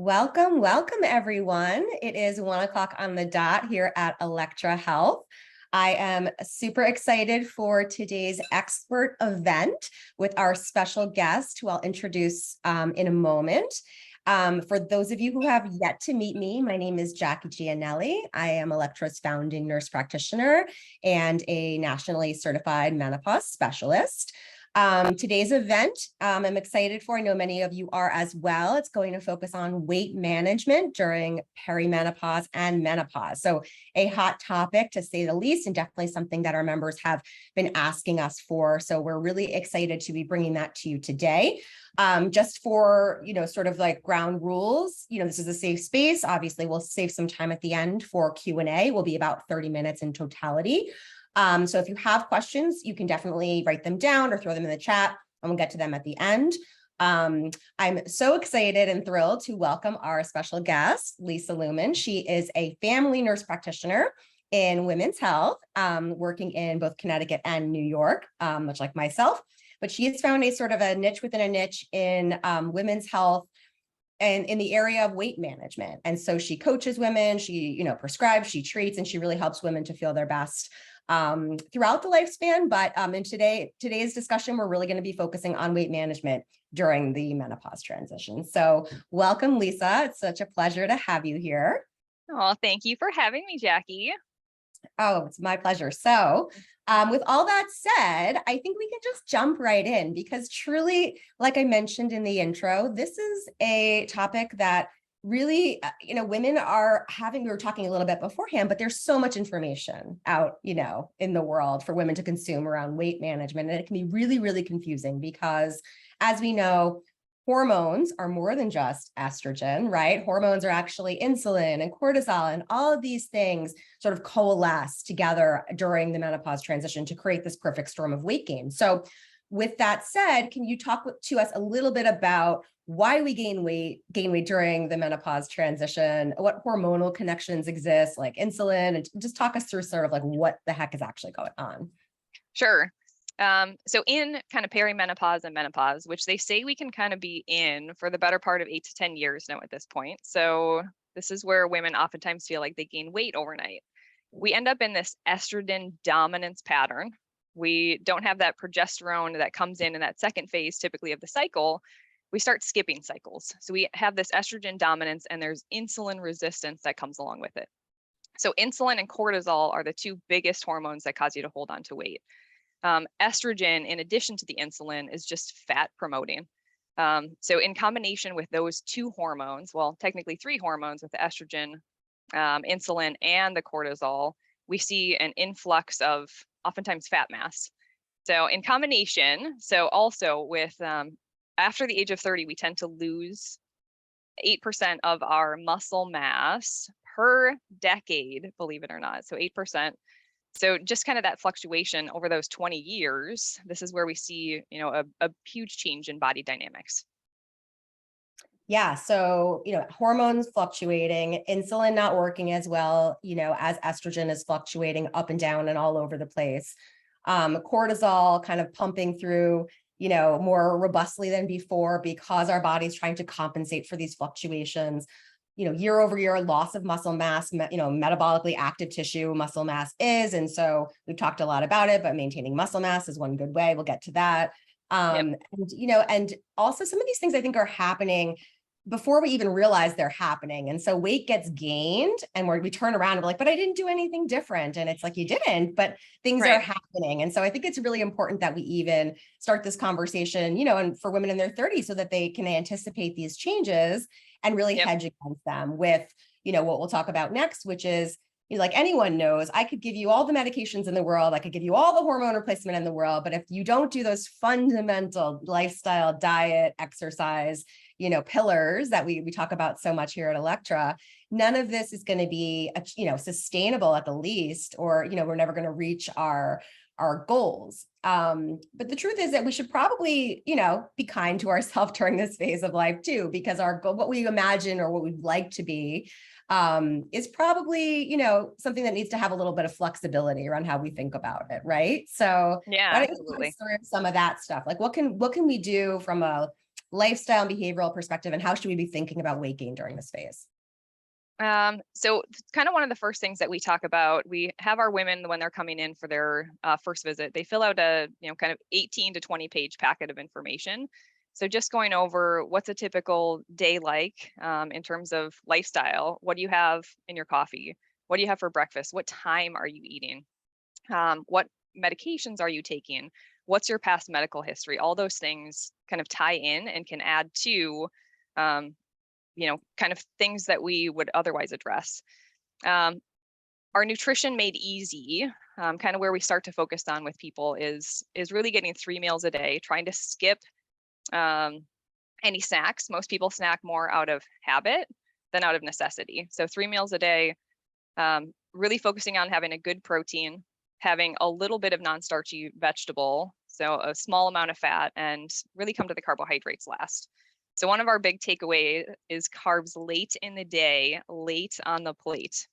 Welcome, welcome everyone. It is 1:00 on the dot here at Elektra Health. I am super excited for today's expert event with our special guest, who I'll introduce in a moment. For those of you who have yet to meet me, my name is Giannelli. I am Elektra's founding nurse practitioner and a nationally certified menopause specialist. Today's event, I'm excited for. I know many of you are as well. It's going to focus on weight management during perimenopause and menopause. So a hot topic, to say the least, and definitely something that our members have been asking us for. So we're really excited to be bringing that to you today. Just for, sort of like ground rules, this is a safe space. Obviously, we'll save some time at the end for Q&A. Will be about 30 minutes in totality. So if you have questions, you can definitely write them down or throw them in the chat, and we'll get to them at the end. I'm so excited and thrilled to welcome our special guest, Lisa Luehman. She is a family nurse practitioner in women's health, working in both Connecticut and New York, much like myself. But she has found a sort of a niche within a niche in women's health and in the area of weight management. And so she coaches women, she, prescribes, she treats, and she really helps women to feel their best throughout the lifespan. But in today's discussion, we're really going to be focusing on weight management during the menopause transition. So welcome, Lisa. It's such a pleasure to have you here. Oh, thank you for having me, Jackie. Oh, it's my pleasure. So with all that said, I think we can just jump right in, because truly, like I mentioned in the intro, this is a topic that really, women are having, we were talking a little bit beforehand, but there's so much information out, in the world for women to consume around weight management. And it can be really, really confusing because, as we know, hormones are more than just estrogen, right? Hormones are actually insulin and cortisol, and all of these things sort of coalesce together during the menopause transition to create this perfect storm of weight gain. So with that said, can you talk to us a little bit about why we gain weight during the menopause transition, what hormonal connections exist, like insulin, and just talk us through sort of like what the heck is actually going on? Sure. So in kind of perimenopause and menopause, which they say we can kind of be in for the better part of 8 to 10 years now at this point. So this is where women oftentimes feel like they gain weight overnight. We end up in this estrogen dominance pattern. We don't have that progesterone that comes in that second phase, typically of the cycle. We start skipping cycles. So we have this estrogen dominance, and there's insulin resistance that comes along with it. So insulin and cortisol are the two biggest hormones that cause you to hold on to weight. Estrogen, in addition to the insulin, is just fat promoting. So in combination with those two hormones, well, technically three hormones with the estrogen, insulin, and the cortisol, we see an influx of oftentimes fat mass. So in combination, so also with after the age of 30, we tend to lose 8% of our muscle mass per decade, believe it or not. So 8%. So just kind of that fluctuation over those 20 years, this is where we see, a huge change in body dynamics. Yeah. So, hormones fluctuating, insulin not working as well, as estrogen is fluctuating up and down and all over the place. Cortisol kind of pumping through, more robustly than before, because our body's trying to compensate for these fluctuations. Year over year, loss of muscle mass, metabolically active tissue muscle mass is. And so we've talked a lot about it, but maintaining muscle mass is one good way. We'll get to that. And also some of these things I think are happening before we even realize they're happening. And so weight gets gained, and we turn around and we're like, but I didn't do anything different. And it's like, you didn't, but things are happening. And so I think it's really important that we even start this conversation, and for women in their 30s, so that they can anticipate these changes and really hedge against them with, what we'll talk about next, which is, like anyone knows, I could give you all the medications in the world. I could give you all the hormone replacement in the world. But if you don't do those fundamental lifestyle, diet, exercise, pillars that we talk about so much here at Elektra, none of this is going to be, sustainable at the least, or, we're never going to reach our goals. But the truth is that we should probably, be kind to ourselves during this phase of life too, because our goal, what we imagine or what we'd like to be, is probably, something that needs to have a little bit of flexibility around how we think about it. Right. So yeah, why don't you absolutely. talk through some of that stuff? Like what can we do from a lifestyle and behavioral perspective, and how should we be thinking about weight gain during this phase? So kind of one of the first things that we talk about, we have our women when they're coming in for their first visit, they fill out a, kind of 18 to 20 page packet of information. So just going over what's a typical day like in terms of lifestyle. What do you have in your coffee? What do you have for breakfast? What time are you eating? What medications are you taking? What's your past medical history? All those things kind of tie in and can add to kind of things that we would otherwise address. Our nutrition made easy, kind of where we start to focus on with people is really getting 3 meals a day, trying to skip any snacks. Most people snack more out of habit than out of necessity. So 3 meals a day, really focusing on having a good protein, having a little bit of non-starchy vegetable, so a small amount of fat, and really come to the carbohydrates last. So one of our big takeaway is carbs late in the day, late on the plate.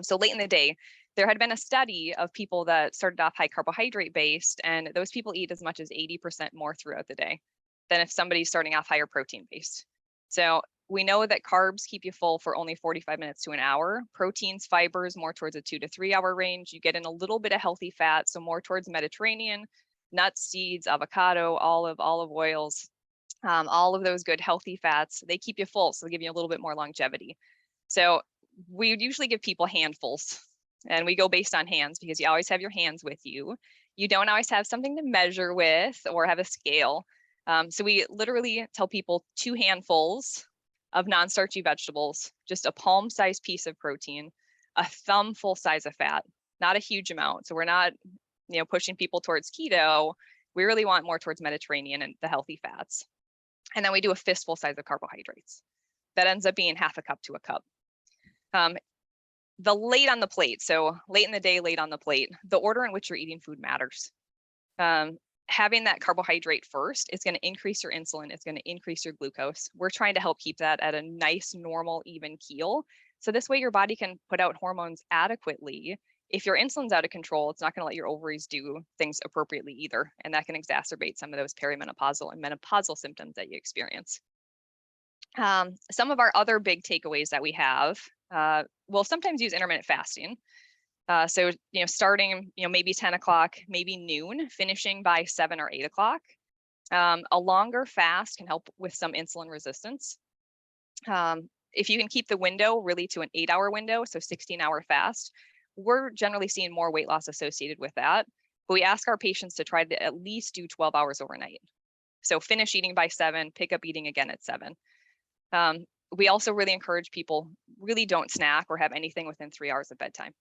So late in the day, there had been a study of people that started off high carbohydrate based, and those people eat as much as 80% more throughout the day than if somebody's starting off higher protein based. So we know that carbs keep you full for only 45 minutes to an hour. Proteins, fibers, more towards a 2 to 3 hour range. You get in a little bit of healthy fat, so more towards Mediterranean, nuts, seeds, avocado, olive oils. All of those good healthy fats, they keep you full, so they give you a little bit more longevity. So we would usually give people handfuls, and we go based on hands because you always have your hands with you. You don't always have something to measure with or have a scale. So we literally tell people 2 handfuls of non-starchy vegetables, just a palm-sized piece of protein, a thumb-full size of fat, not a huge amount. So we're not, pushing people towards keto. We really want more towards Mediterranean and the healthy fats. And then we do a fistful size of carbohydrates. That ends up being half a cup to a cup. The late on the plate, so late in the day, late on the plate, the order in which you're eating food matters. Having that carbohydrate first is going to increase your insulin. It's going to increase your glucose. We're trying to help keep that at a nice, normal, even keel. So this way your body can put out hormones adequately. If your insulin's out of control, it's not going to let your ovaries do things appropriately either. And that can exacerbate some of those perimenopausal and menopausal symptoms that you experience. Some of our other big takeaways that we have, we'll sometimes use intermittent fasting. So, starting, maybe 10 o'clock, maybe noon, finishing by 7 or 8 o'clock. A longer fast can help with some insulin resistance. If you can keep the window really to an 8-hour window, so 16-hour fast, we're generally seeing more weight loss associated with that. But we ask our patients to try to at least do 12 hours overnight. So finish eating by 7, pick up eating again at 7. We also really encourage people, really don't snack or have anything within 3 hours of bedtime.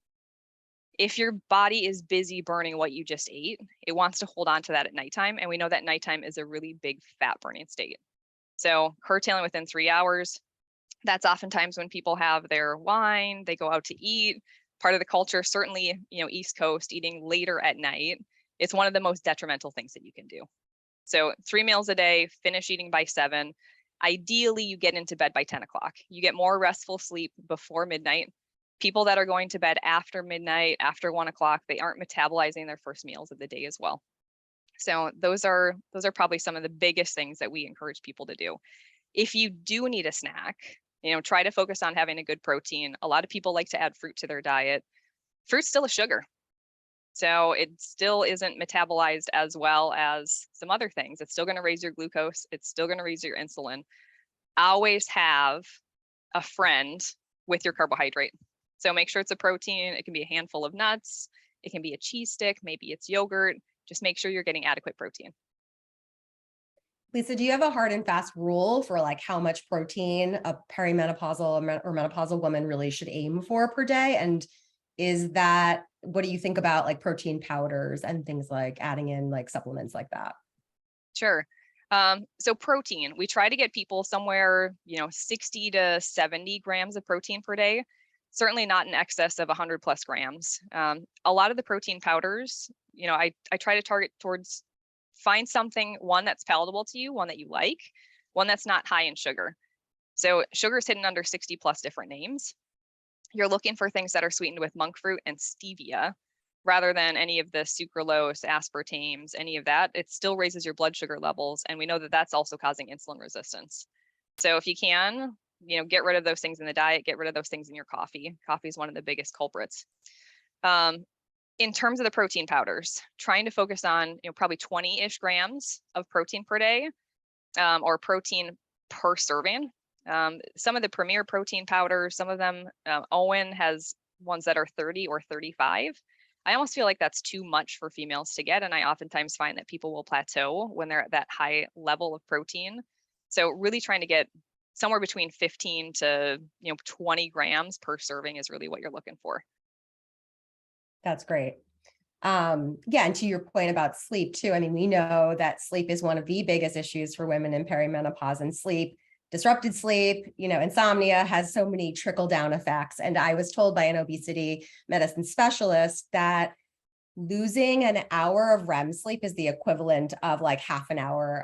If your body is busy burning what you just ate, it wants to hold on to that at nighttime. And we know that nighttime is a really big fat burning state. So curtailing within 3 hours, that's oftentimes when people have their wine, they go out to eat. Part of the culture, certainly, East Coast, eating later at night, it's one of the most detrimental things that you can do. So 3 meals a day, finish eating by 7. Ideally, you get into bed by 10 o'clock. You get more restful sleep before midnight. People that are going to bed after midnight, after 1 o'clock, they aren't metabolizing their first meals of the day as well. So those are probably some of the biggest things that we encourage people to do. If you do need a snack, try to focus on having a good protein. A lot of people like to add fruit to their diet. Fruit's still a sugar. So it still isn't metabolized as well as some other things. It's still going to raise your glucose. It's still going to raise your insulin. Always have a friend with your carbohydrate. So make sure it's a protein. It can be a handful of nuts. It can be a cheese stick. Maybe it's yogurt. Just make sure you're getting adequate protein. Lisa, do you have a hard and fast rule for like how much protein a perimenopausal or menopausal woman really should aim for per day? And what do you think about like protein powders and things like adding in like supplements like that? Sure. So protein, we try to get people somewhere, 60 to 70 grams of protein per day, certainly not in excess of 100 plus grams. A lot of the protein powders, I try to target towards find something, one that's palatable to you, one that you like, one that's not high in sugar. So sugar is hidden under 60 plus different names. You're looking for things that are sweetened with monk fruit and stevia rather than any of the sucralose, aspartames, any of that. It still raises your blood sugar levels. And we know that that's also causing insulin resistance. So if you can, get rid of those things in the diet, get rid of those things in your coffee. Coffee is one of the biggest culprits. In terms of the protein powders, trying to focus on, probably 20-ish grams of protein per day, or protein per serving. Some of the premier protein powders, some of them, Owen has ones that are 30 or 35. I almost feel like that's too much for females to get. And I oftentimes find that people will plateau when they're at that high level of protein. So really trying to get somewhere between 15 to 20 grams per serving is really what you're looking for. That's great. Yeah, and to your point about sleep too, I mean, we know that sleep is one of the biggest issues for women in perimenopause, and disrupted sleep, insomnia has so many trickle down effects. And I was told by an obesity medicine specialist that losing an hour of REM sleep is the equivalent of like half an hour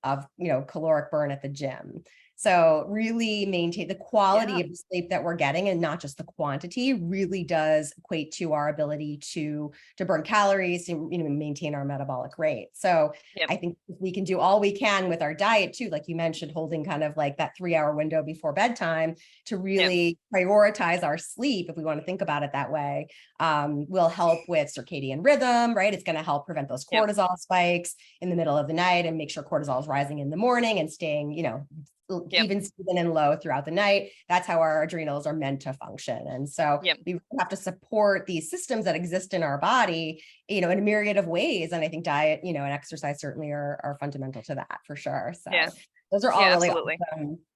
of caloric burn at the gym. So really maintain the quality of the sleep that we're getting, and not just the quantity, really does equate to our ability to burn calories and maintain our metabolic rate. So I think if we can do all we can with our diet too, like you mentioned, holding kind of like that 3-hour window before bedtime to really prioritize our sleep, if we want to think about it that way, will help with circadian rhythm, right? It's going to help prevent those cortisol spikes in the middle of the night and make sure cortisol is rising in the morning and staying, even and low throughout the night. That's how our adrenals are meant to function. And so we have to support these systems that exist in our body, in a myriad of ways. And I think diet, and exercise certainly are fundamental to that for sure. So those are all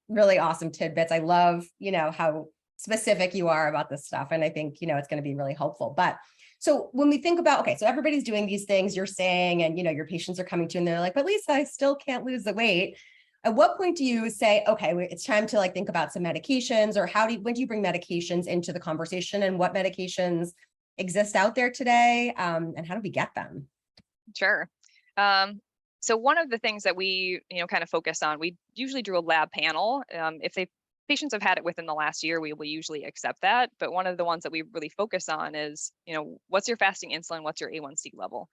really awesome tidbits. I love, how specific you are about this stuff. And I think, it's going to be really helpful. But so when we think about, okay, so everybody's doing these things you're saying, and, your patients are coming to you and they're like, but Lisa, I still can't lose the weight. At what point do you say, okay, it's time to think about some medications, or when do you bring medications into the conversation, and what medications exist out there today? And how do we get them? Sure. So one of the things that we, kind of focus on, we usually do a lab panel. If patients have had it within the last year, we will usually accept that. But one of the ones that we really focus on is, what's your fasting insulin? What's your A1C level?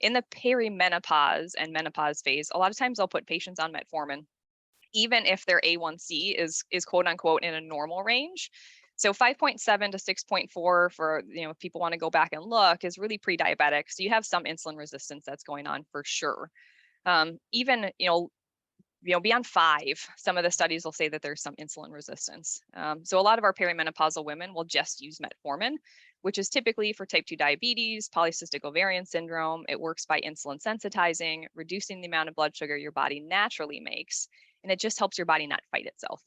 In the perimenopause and menopause phase, a lot of times I'll put patients on metformin, even if their A1C is quote unquote in a normal range. So 5.7 to 6.4 for, if people want to go back and look, is really pre-diabetic. So you have some insulin resistance that's going on for sure. Even, beyond 5, some of the studies will say that there's some insulin resistance. So a lot of our perimenopausal women will just use metformin, which is typically for type 2 diabetes, polycystic ovarian syndrome. It works by insulin sensitizing, reducing the amount of blood sugar your body naturally makes, and it just helps your body not fight itself.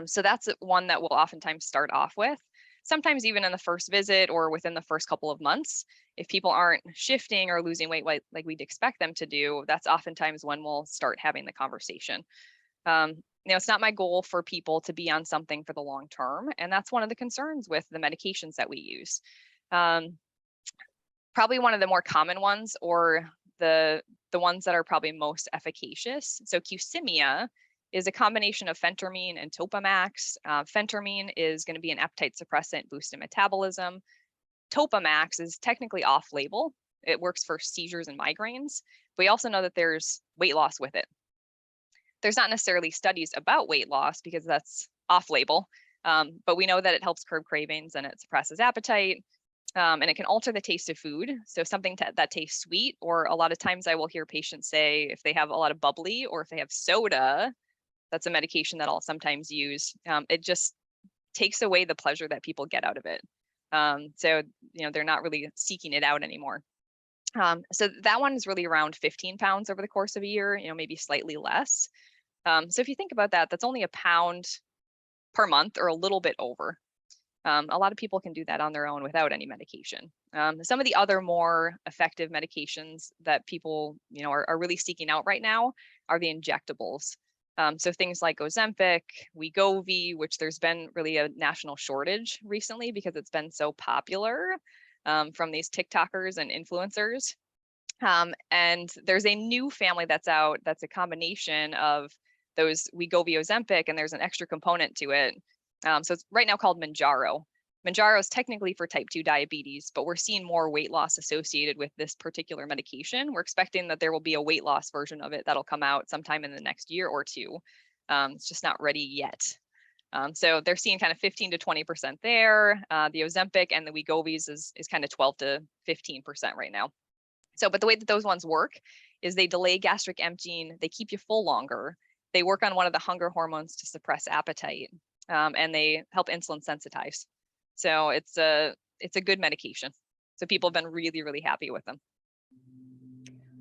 So that's one that we'll oftentimes start off with. Sometimes even in the first visit or within the first couple of months, if people aren't shifting or losing weight like we'd expect them to do, that's oftentimes when we'll start having the conversation. It's not my goal for people to be on something for the long term, and that's one of the concerns with the medications that we use. Probably one of the more common ones, or the ones that are probably most efficacious. So Qsymia is a combination of phentermine and Topamax. Phentermine is going to be an appetite suppressant, boosting metabolism. Topamax is technically off-label. It works for seizures and migraines. But we also know that there's weight loss with it. There's not necessarily studies about weight loss because that's off-label, but we know that it helps curb cravings and it suppresses appetite, and it can alter the taste of food. So something that tastes sweet, or a lot of times I will hear patients say if they have a lot of bubbly or if they have soda, that's a medication that I'll sometimes use. It just takes away the pleasure that people get out of it. So, they're not really seeking it out anymore. So that one is really around 15 pounds over the course of a year, maybe slightly less. So if you think about that, that's only a pound per month or a little bit over. A lot of people can do that on their own without any medication. Some of the other more effective medications that people, are really seeking out right now are the injectables. So things like Ozempic, Wegovy, which there's been really a national shortage recently because it's been so popular from these TikTokers and influencers. And there's a new family that's out that's a combination of those Wegovy, Ozempic, and there's an extra component to it. So it's right now called Manjaro. Mounjaro is technically for type 2 diabetes, but we're seeing more weight loss associated with this particular medication. We're expecting that there will be a weight loss version of it that'll come out sometime in the next year or two. It's just not ready yet. So they're seeing kind of 15 to 20% there. The Ozempic and the Wegovy's is kind of 12 to 15% right now. So, but the way that those ones work is they delay gastric emptying, they keep you full longer, they work on one of the hunger hormones to suppress appetite, and they help insulin sensitize. So it's a good medication. So people have been really, really happy with them.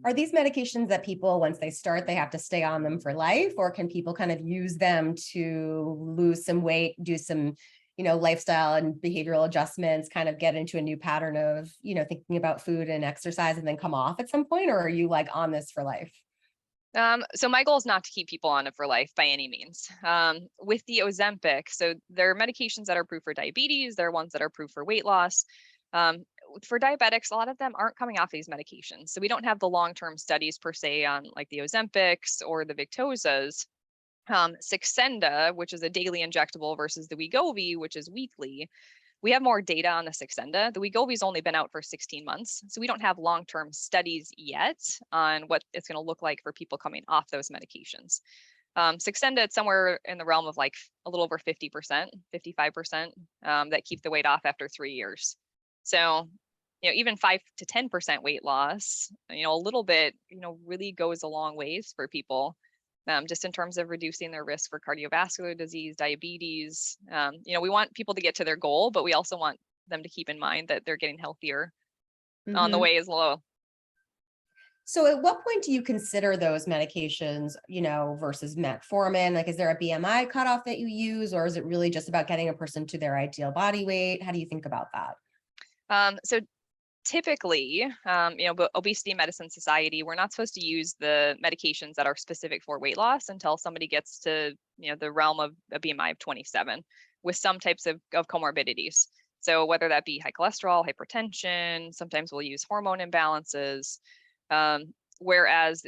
Are these medications that people, once they start, they have to stay on them for life, or can people kind of use them to lose some weight, do some, lifestyle and behavioral adjustments, kind of get into a new pattern of, thinking about food and exercise and then come off at some point? Or are you like on this for life? So my goal is not to keep people on it for life by any means. With the Ozempic, so there are medications that are approved for diabetes. There are ones that are approved for weight loss. For diabetics, a lot of them aren't coming off these medications. So we don't have the long-term studies per se on like the Ozempics or the Victozas. Saxenda, which is a daily injectable, versus the Wegovy, which is weekly. We have more data on the Saxenda. The Wegovy's only been out for 16 months, so we don't have long-term studies yet on what it's going to look like for people coming off those medications. Saxenda, it's somewhere in the realm of like a little over 50%, 55% that keep the weight off after 3 years. So, even 5 to 10% weight loss, a little bit, really goes a long ways for people. Just in terms of reducing their risk for cardiovascular disease, diabetes. We want people to get to their goal, but we also want them to keep in mind that they're getting healthier on the way as low. So at what point do you consider those medications, versus metformin? Like, is there a BMI cutoff that you use, or is it really just about getting a person to their ideal body weight? How do you think about that? So typically, Obesity Medicine Society, we're not supposed to use the medications that are specific for weight loss until somebody gets to, the realm of a BMI of 27 with some types of comorbidities. So whether that be high cholesterol, hypertension, sometimes we'll use hormone imbalances. Whereas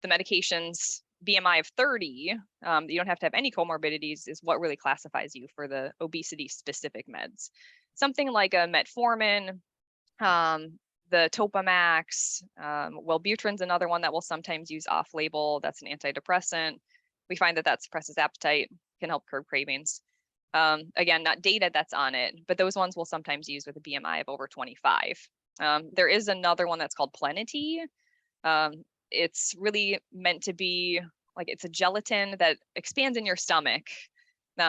the medications BMI of 30, you don't have to have any comorbidities, is what really classifies you for the obesity specific meds. Something like a metformin, the Topamax, Wellbutrin's another one that we'll sometimes use off-label. That's an antidepressant. We find that suppresses appetite, can help curb cravings. Again, not data that's on it, but those ones we'll sometimes use with a BMI of over 25. There is another one that's called Plenity. It's really meant to be like, it's a gelatin that expands in your stomach.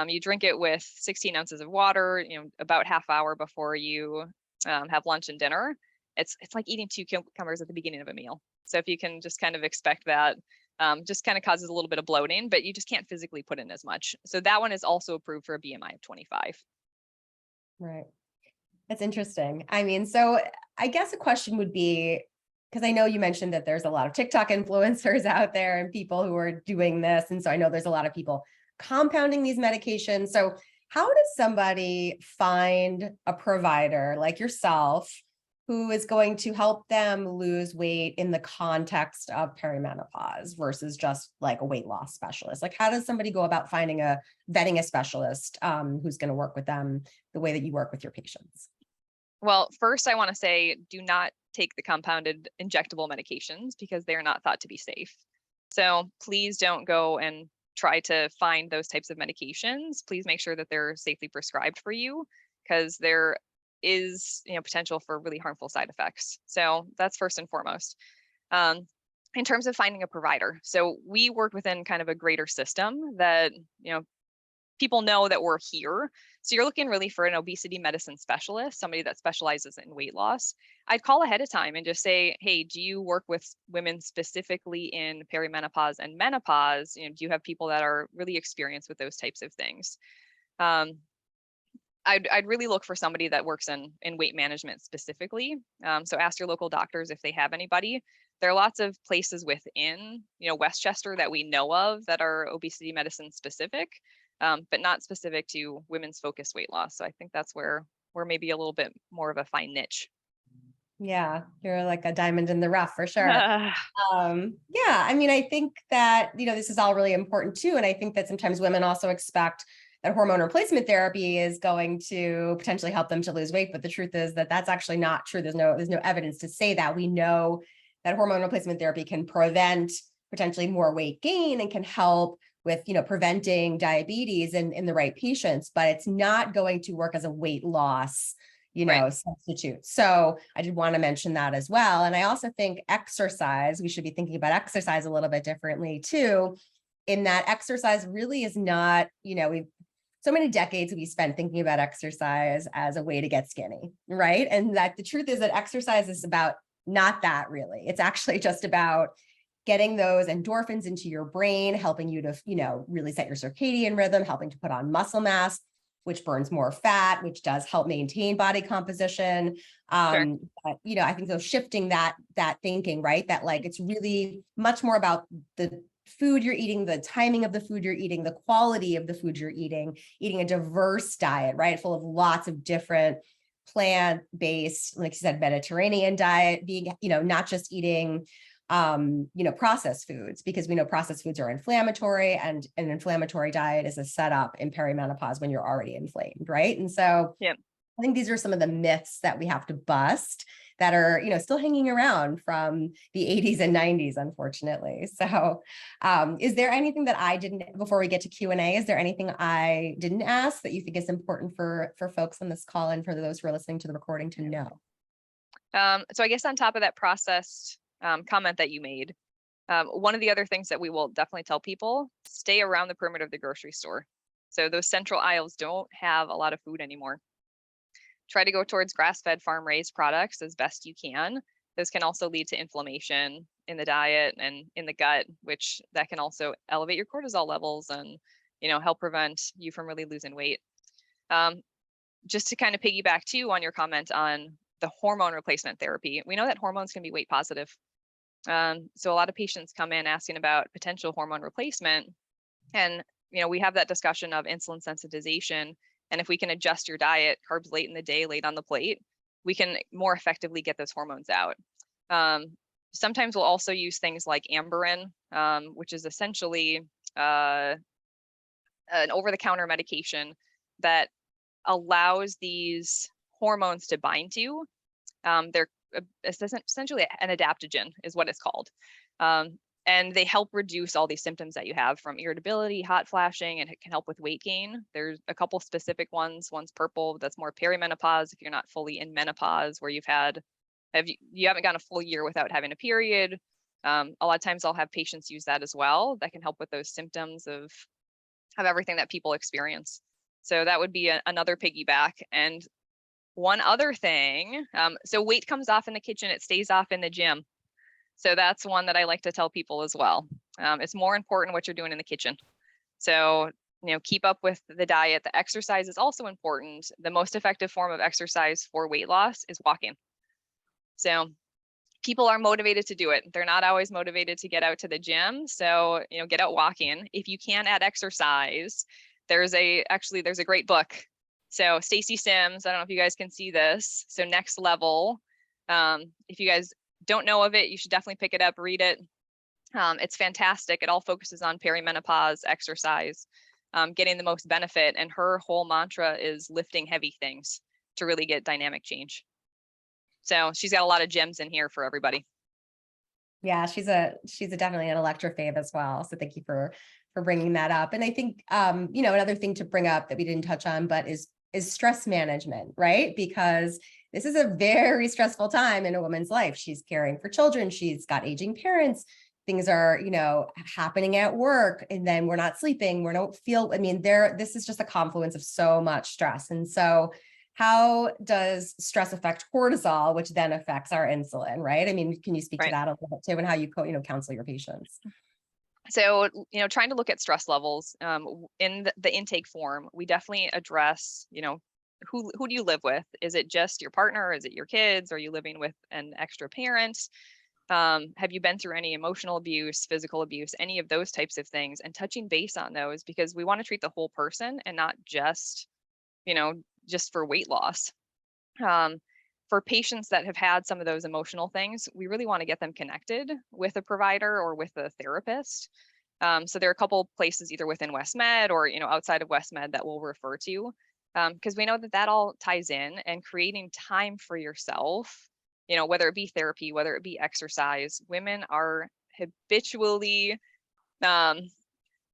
You drink it with 16 ounces of water, about half hour before you have lunch and dinner. It's like eating 2 cucumbers at the beginning of a meal. So if you can just kind of expect that, just kind of causes a little bit of bloating, but you just can't physically put in as much. So that one is also approved for a BMI of 25. Right. That's interesting. I mean, so I guess a question would be, because I know you mentioned that there's a lot of TikTok influencers out there and people who are doing this. And so I know there's a lot of people compounding these medications. So how does somebody find a provider like yourself who is going to help them lose weight in the context of perimenopause versus just like a weight loss specialist? Like, how does somebody go about vetting a specialist who's going to work with them the way that you work with your patients? Well, first I want to say, do not take the compounded injectable medications because they are not thought to be safe. So please don't go and try to find those types of medications. Please make sure that they're safely prescribed for you, because there is potential for really harmful side effects. So that's first and foremost. In terms of finding a provider, so we work within kind of a greater system that people know that we're here. So you're looking really for an obesity medicine specialist, somebody that specializes in weight loss. I'd call ahead of time and just say, hey, do you work with women specifically in perimenopause and menopause? Do you have people that are really experienced with those types of things? I'd really look for somebody that works in weight management specifically. So ask your local doctors if they have anybody. There are lots of places within, Westchester that we know of that are obesity medicine specific, but not specific to women's focused weight loss. So I think that's where we're maybe a little bit more of a fine niche. Yeah, you're like a diamond in the rough for sure. Yeah, I mean, I think that, this is all really important too. And I think that sometimes women also expect that hormone replacement therapy is going to potentially help them to lose weight. But the truth is that that's actually not true. There's no evidence to say that. We know that hormone replacement therapy can prevent potentially more weight gain and can help with, preventing diabetes in the right patients, but it's not going to work as a weight loss, Right. substitute. So I did want to mention that as well. And I also think exercise, we should be thinking about exercise a little bit differently too, in that exercise really is not, we've so many decades we spent thinking about exercise as a way to get skinny, right? And that the truth is that exercise is about not that really. It's actually just about getting those endorphins into your brain, helping you to, really set your circadian rhythm, helping to put on muscle mass, which burns more fat, which does help maintain body composition. Sure. But, I think so shifting that thinking, right? That like, it's really much more about the food you're eating, the timing of the food you're eating, the quality of the food you're eating a diverse diet, right? Full of lots of different plant-based, like you said, Mediterranean diet, being, not just eating processed foods, because we know processed foods are inflammatory, and an inflammatory diet is a setup in perimenopause when you're already inflamed, right? And so Yeah. I think these are some of the myths that we have to bust that are, still hanging around from the 80s and 90s, unfortunately. So is there anything that I didn't, before we get to Q&A, is there anything I didn't ask that you think is important for folks on this call and for those who are listening to the recording to know? So I guess on top of that processed comment that you made, one of the other things that we will definitely tell people, stay around the perimeter of the grocery store. So those central aisles don't have a lot of food anymore. Try to go towards grass-fed, farm-raised products as best you can. Those can also lead to inflammation in the diet and in the gut, which that can also elevate your cortisol levels and, help prevent you from really losing weight. Just to kind of piggyback too on your comment on the hormone replacement therapy, we know that hormones can be weight positive. So a lot of patients come in asking about potential hormone replacement, and we have that discussion of insulin sensitization. And if we can adjust your diet, carbs late in the day, late on the plate, we can more effectively get those hormones out. Sometimes we'll also use things like Amberin, which is essentially an over-the-counter medication that allows these hormones to bind to. They're essentially an adaptogen is what it's called. And they help reduce all these symptoms that you have, from irritability, hot flashing, and it can help with weight gain. There's a couple specific ones. One's purple, that's more perimenopause, if you're not fully in menopause, where you haven't gone a full year without having a period. A lot of times I'll have patients use that as well. That can help with those symptoms of everything that people experience. So that would be another piggyback. And one other thing, so weight comes off in the kitchen, it stays off in the gym. So that's one that I like to tell people as well. It's more important what you're doing in the kitchen. So, keep up with the diet. The exercise is also important. The most effective form of exercise for weight loss is walking. So people are motivated to do it. They're not always motivated to get out to the gym. So, get out walking. If you can add exercise, there's a great book. So Stacy Sims, I don't know if you guys can see this. So Next Level. If you guys don't know of it, you should definitely pick it up, read it. It's fantastic. It all focuses on perimenopause, exercise, getting the most benefit. And her whole mantra is lifting heavy things to really get dynamic change. So she's got a lot of gems in here for everybody. Yeah, she's a definitely an Elektra fave as well. So thank you for bringing that up. And I think, another thing to bring up that we didn't touch on, but is stress management, right? Because this is a very stressful time in a woman's life. She's caring for children. She's got aging parents. Things are, happening at work, and then we're not sleeping. This is just a confluence of so much stress. And so how does stress affect cortisol, which then affects our insulin, right? Can you speak to that a little bit too, and how you counsel your patients? So, trying to look at stress levels in the intake form, we definitely address, who do you live with? Is it just your partner? Is it your kids? Are you living with an extra parent? Have you been through any emotional abuse, physical abuse, any of those types of things, and touching base on those, because we want to treat the whole person and not just, just for weight loss. For patients that have had some of those emotional things, we really want to get them connected with a provider or with a therapist. So there are a couple places either within West Med or, outside of West Med that we'll refer to, because we know that that all ties in, and creating time for yourself, whether it be therapy, whether it be exercise. Women are habitually, um,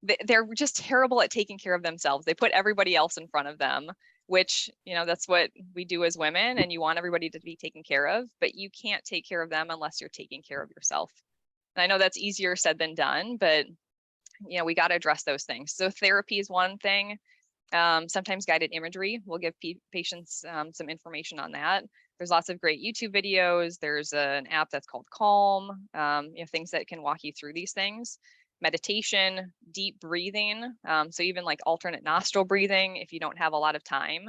they're just terrible at taking care of themselves. They put everybody else in front of them, which, that's what we do as women, and you want everybody to be taken care of, but you can't take care of them unless you're taking care of yourself. And I know that's easier said than done, but we got to address those things. So therapy is one thing. Sometimes guided imagery will give patients some information on that. There's lots of great YouTube videos. There's an app that's called Calm, things that can walk you through these things. Meditation, deep breathing. So even like alternate nostril breathing, if you don't have a lot of time,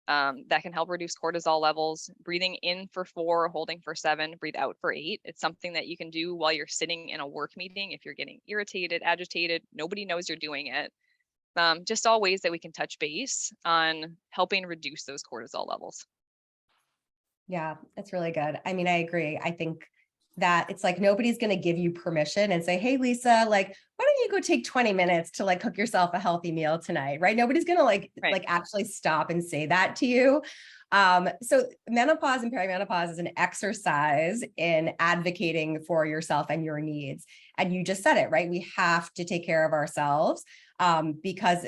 that can help reduce cortisol levels. Breathing in for 4, holding for 7, breathe out for 8. It's something that you can do while you're sitting in a work meeting. If you're getting irritated, agitated, nobody knows you're doing it. Just all ways that we can touch base on helping reduce those cortisol levels. Yeah, it's really good. I mean, I agree. I think that it's like nobody's going to give you permission and say, hey, Lisa, like, why don't you go take 20 minutes to like cook yourself a healthy meal tonight, right? Nobody's going to Right. like actually stop and say that to you. So menopause and perimenopause is an exercise in advocating for yourself and your needs. And you just said it, right? We have to take care of ourselves because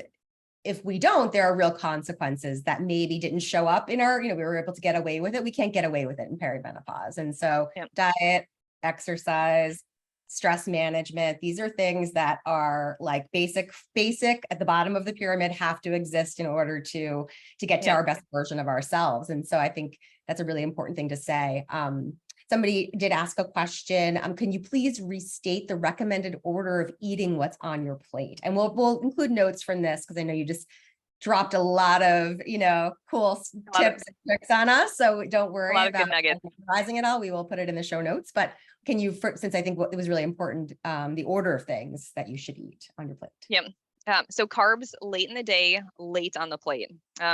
if we don't, there are real consequences that maybe didn't show up in our, we were able to get away with it. We can't get away with it in perimenopause. And so diet, exercise, stress management, these are things that are like basic at the bottom of the pyramid, have to exist in order to get to our best version of ourselves. And so I think that's a really important thing to say. Somebody did ask a question. Can you please restate the recommended order of eating what's on your plate? And we'll include notes from this because I know you just dropped a lot of, cool tips and tricks on us. So don't worry about memorizing it all. We will put it in the show notes. But can you, since I think it was really important, the order of things that you should eat on your plate? Yeah. So carbs late in the day, late on the plate.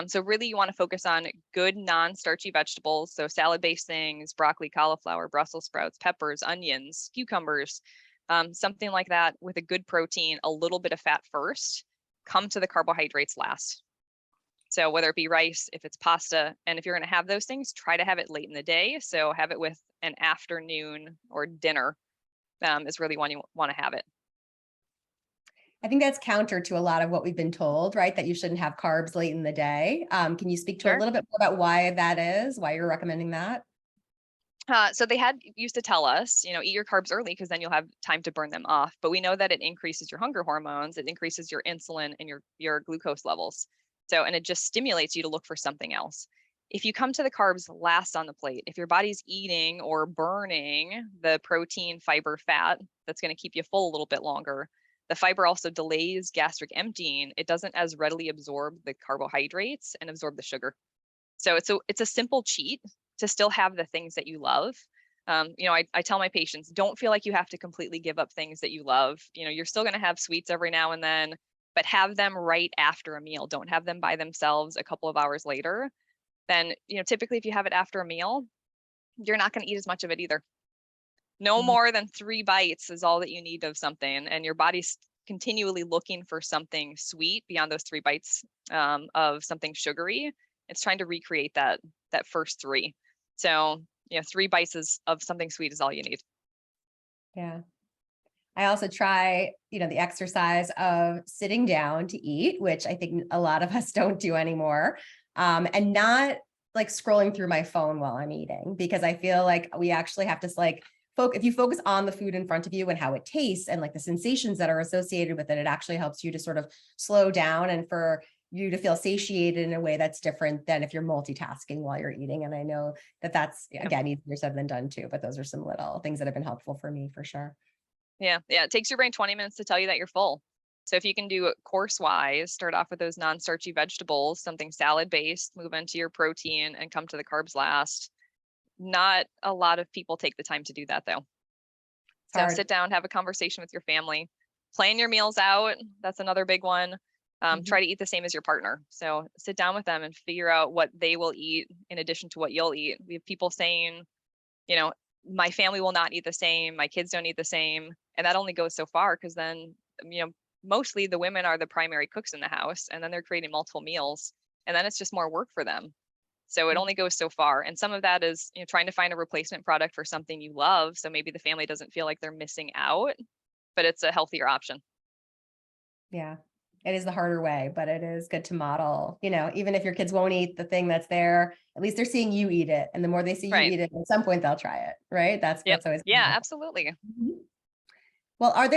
So really you want to focus on good non-starchy vegetables. So salad-based things, broccoli, cauliflower, Brussels sprouts, peppers, onions, cucumbers, something like that with a good protein, a little bit of fat first, come to the carbohydrates last. So whether it be rice, if it's pasta, and if you're going to have those things, try to have it late in the day. So have it with an afternoon or dinner is really when you want to have it. I think that's counter to a lot of what we've been told, right? That you shouldn't have carbs late in the day. Can you speak to a little bit more about why that is, why you're recommending that? So they used to tell us, eat your carbs early because then you'll have time to burn them off. But we know that it increases your hunger hormones, it increases your insulin and your glucose levels. So, and it just stimulates you to look for something else. If you come to the carbs last on the plate, if your body's eating or burning the protein, fiber, fat, that's going to keep you full a little bit longer. The fiber also delays gastric emptying. It doesn't as readily absorb the carbohydrates and absorb the sugar. So it's a simple cheat to still have the things that you love. I tell my patients, don't feel like you have to completely give up things that you love. You're still going to have sweets every now and then, but have them right after a meal. Don't have them by themselves a couple of hours later. Then, typically if you have it after a meal, you're not going to eat as much of it either. No more than 3 bites is all that you need of something, and your body's continually looking for something sweet beyond those 3 bites of something sugary. It's trying to recreate that first 3. So 3 bites of something sweet is all you need. Yeah. I also try, the exercise of sitting down to eat, which I think a lot of us don't do anymore, and not like scrolling through my phone while I'm eating, because I feel like we actually have to if you focus on the food in front of you and how it tastes and like the sensations that are associated with it, it actually helps you to sort of slow down and for you to feel satiated in a way that's different than if you're multitasking while you're eating. And I know that that's, again, easier said than done too, but those are some little things that have been helpful for me for sure. Yeah. It takes your brain 20 minutes to tell you that you're full. So if you can do it course wise, start off with those non-starchy vegetables, something salad based, move into your protein and come to the carbs last. Not a lot of people take the time to do that though. So sit down, have a conversation with your family, plan your meals out. That's another big one. Try to eat the same as your partner. So sit down with them and figure out what they will eat in addition to what you'll eat. We have people saying, my family will not eat the same. My kids don't eat the same. And that only goes so far, because then mostly the women are the primary cooks in the house, and then they're creating multiple meals, and then it's just more work for them. So it only goes so far. And some of that is, trying to find a replacement product for something you love. So maybe the family doesn't feel like they're missing out, but it's a healthier option. Yeah. It is the harder way, but it is good to model, even if your kids won't eat the thing that's there, at least they're seeing you eat it. And the more they see you Right. eat it, at some point they'll try it. Right. Yep. That's always. Yeah, absolutely. Mhm. Well, if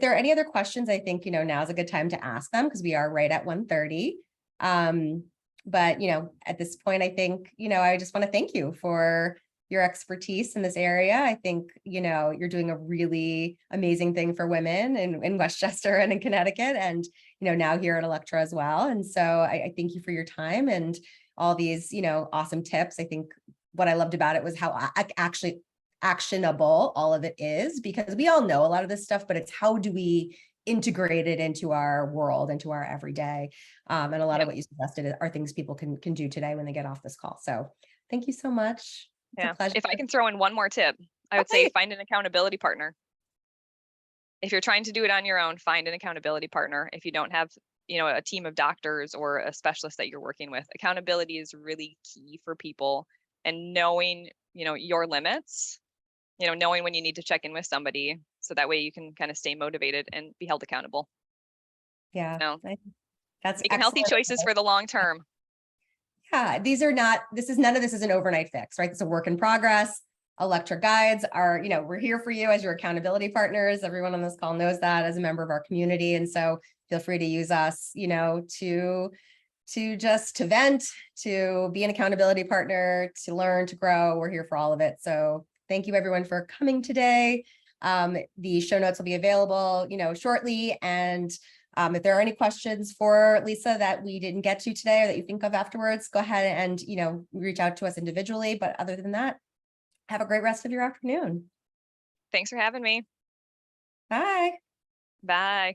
there are any other questions, I think, now is a good time to ask them because we are right at 1:30. But, at this point, I think, I just want to thank you for your expertise in this area. I think, you're doing a really amazing thing for women in Westchester and in Connecticut and, now here at Elektra as well. And so I thank you for your time and all these, awesome tips. I think what I loved about it was how actually actionable all of it is, because we all know a lot of this stuff, but it's how do we integrate it into our world, into our everyday. And a lot of what you suggested are things people can do today when they get off this call. So thank you so much. It's a pleasure. If I can throw in one more tip, I would say find an accountability partner. If you're trying to do it on your own, find an accountability partner. If you don't have, a team of doctors or a specialist that you're working with, accountability is really key for people, and knowing, your limits, knowing when you need to check in with somebody, so that way you can kind of stay motivated and be held accountable. Yeah. That's making healthy choices for the long term. Yeah, none of this is an overnight fix, right? It's a work in progress. Elektra guides are, we're here for you as your accountability partners. Everyone on this call knows that as a member of our community. And so feel free to use us, to vent, to be an accountability partner, to learn, to grow. We're here for all of it. So thank you everyone for coming today. The show notes will be available, shortly. And if there are any questions for Lisa that we didn't get to today or that you think of afterwards, go ahead and, reach out to us individually. But other than that, have a great rest of your afternoon. Thanks for having me. Bye. Bye.